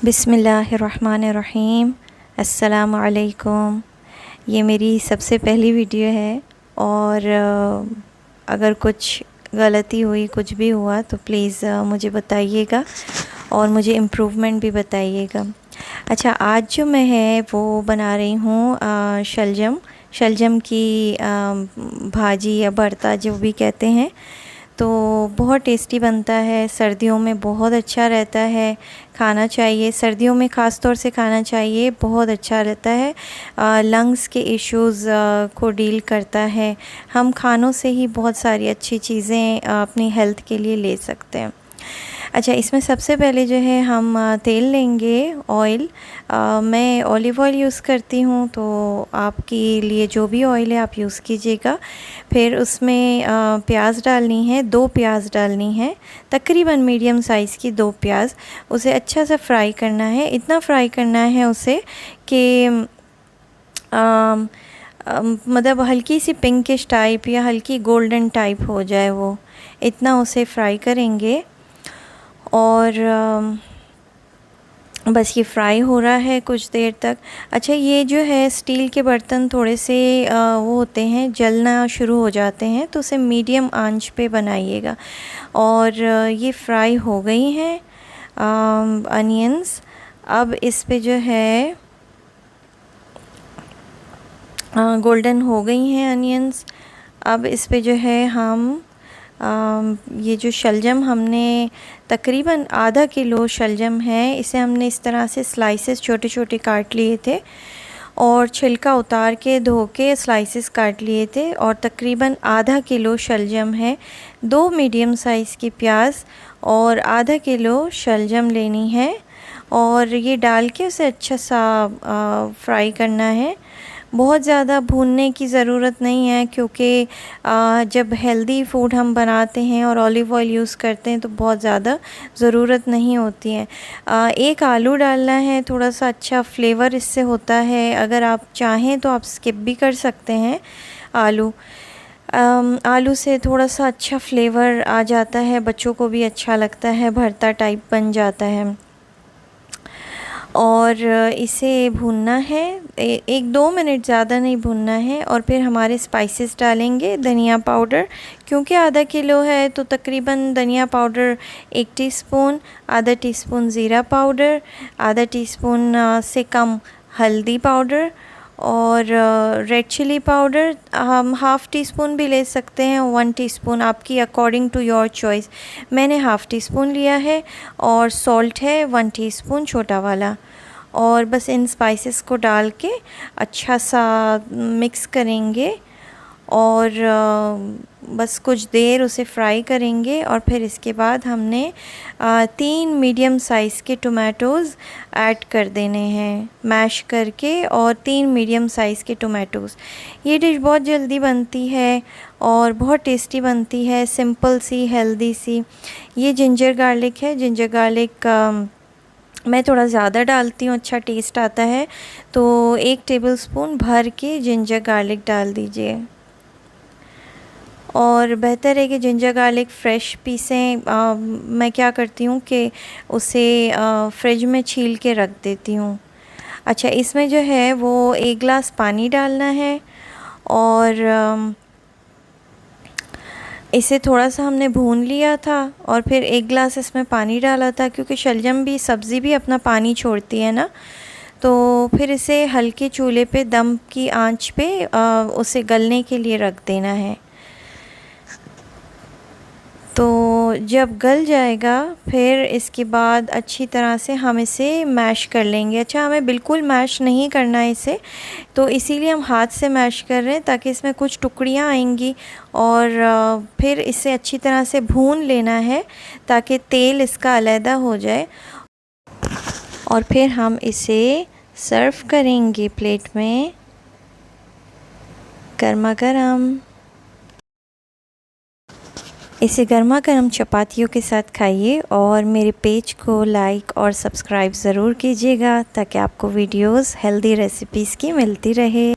बिस्मिल्लाहिर्रहमानिर्रहीम। अस्सलामु अलैकुम। ये मेरी सबसे पहली वीडियो है और अगर कुछ गलती हुई, कुछ भी हुआ तो प्लीज़ मुझे बताइएगा और मुझे इम्प्रूवमेंट भी बताइएगा। अच्छा, आज जो मैं है वो बना रही हूँ शलजम की भाजी या भरता जो भी कहते हैं। तो बहुत टेस्टी बनता है, सर्दियों में बहुत अच्छा रहता है, खाना चाहिए। सर्दियों में ख़ास तौर से खाना चाहिए, बहुत अच्छा रहता है। लंग्स के इश्यूज़ को डील करता है। हम खानों से ही बहुत सारी अच्छी चीज़ें अपनी हेल्थ के लिए ले सकते हैं। अच्छा, इसमें सबसे पहले जो है हम तेल लेंगे, ऑयल। मैं ऑलिव ऑयल यूज़ करती हूँ, तो आपके लिए जो भी ऑयल है आप यूज़ कीजिएगा। फिर उसमें प्याज डालनी है, 2 प्याज डालनी है, तकरीबन मीडियम साइज़ की 2 प्याज। उसे अच्छा सा फ्राई करना है, इतना फ्राई करना है उसे कि मतलब हल्की सी पिंकिश टाइप या हल्की गोल्डन टाइप हो जाए, वो इतना उसे फ्राई करेंगे। और बस ये फ्राई हो रहा है कुछ देर तक। अच्छा, ये जो है स्टील के बर्तन थोड़े से वो होते हैं, जलना शुरू हो जाते हैं, तो उसे मीडियम आंच पे बनाइएगा। और ये फ्राई हो गई हैं अनियंस। अब इस पे जो है गोल्डन हो गई हैं अनियंस। अब इस पे जो है हम ये जो शलजम हमने तकरीबन आधा किलो शलजम है, इसे हमने इस तरह से स्लाइसेस छोटे छोटे काट लिए थे और छिलका उतार के धो के स्लाइसेस काट लिए थे। और तकरीबन आधा किलो शलजम है, 2 मीडियम साइज़ की प्याज और आधा किलो शलजम लेनी है। और ये डाल के उसे अच्छा सा फ्राई करना है। बहुत ज़्यादा भूनने की ज़रूरत नहीं है, क्योंकि जब हेल्दी फूड हम बनाते हैं और ऑलिव ऑयल यूज़ करते हैं तो बहुत ज़्यादा ज़रूरत नहीं होती है। एक आलू डालना है, थोड़ा सा अच्छा फ्लेवर इससे होता है। अगर आप चाहें तो आप स्किप भी कर सकते हैं आलू। आलू से थोड़ा सा अच्छा फ्लेवर आ जाता है, बच्चों को भी अच्छा लगता है, भरता टाइप बन जाता है। और इसे भूनना है 1-2 मिनट, ज़्यादा नहीं भूनना है। और फिर हमारे स्पाइसेस डालेंगे। धनिया पाउडर, क्योंकि आधा किलो है तो तकरीबन धनिया पाउडर 1 टीस्पून, आधा टीस्पून ज़ीरा पाउडर, आधा टीस्पून से कम हल्दी पाउडर और रेड चिली पाउडर हम हाफ़ टी स्पून भी ले सकते हैं, 1 टीस्पून, आपकी अकॉर्डिंग टू योर चॉइस। मैंने हाफ़ टी स्पून लिया है। और सॉल्ट है 1 टीस्पून छोटा वाला। और बस इन स्पाइसेस को डाल के अच्छा सा मिक्स करेंगे और बस कुछ देर उसे फ्राई करेंगे। और फिर इसके बाद हमने 3 मीडियम साइज़ के टोमेटोज़ ऐड कर देने हैं मैश करके, और 3 मीडियम साइज़ के टोमेटोज़। ये डिश बहुत जल्दी बनती है और बहुत टेस्टी बनती है, सिंपल सी, हेल्दी सी। ये जिंजर गार्लिक है। जिंजर गार्लिक मैं थोड़ा ज़्यादा डालती हूँ, अच्छा टेस्ट आता है। तो 1 टेबलस्पून भर के जिंजर गार्लिक डाल दीजिए। और बेहतर है कि जिंजर गार्लिक फ्रेश पीसें। मैं क्या करती हूँ कि उसे फ्रिज में छील के रख देती हूँ। अच्छा, इसमें जो है वो 1 गिलास पानी डालना है और इसे थोड़ा सा हमने भून लिया था और फिर 1 गिलास इसमें पानी डाला था, क्योंकि शलजम भी, सब्ज़ी भी अपना पानी छोड़ती है ना। तो फिर इसे हल्के चूल्हे पे दम की आंच पे उसे गलने के लिए रख देना है। तो जब गल जाएगा फिर इसके बाद अच्छी तरह से हम इसे मैश कर लेंगे। अच्छा, हमें बिल्कुल मैश नहीं करना है इसे, तो इसीलिए हम हाथ से मैश कर रहे हैं, ताकि इसमें कुछ टुकड़ियाँ आएंगी। और फिर इसे अच्छी तरह से भून लेना है ताकि तेल इसका अलग हो जाए। और फिर हम इसे सर्व करेंगे प्लेट में, गर्मा गर्म। इसे गर्मा गर्म चपातियों के साथ खाइए और मेरे पेज को लाइक और सब्सक्राइब ज़रूर कीजिएगा, ताकि आपको वीडियोस हेल्दी रेसिपीज़ की मिलती रहे।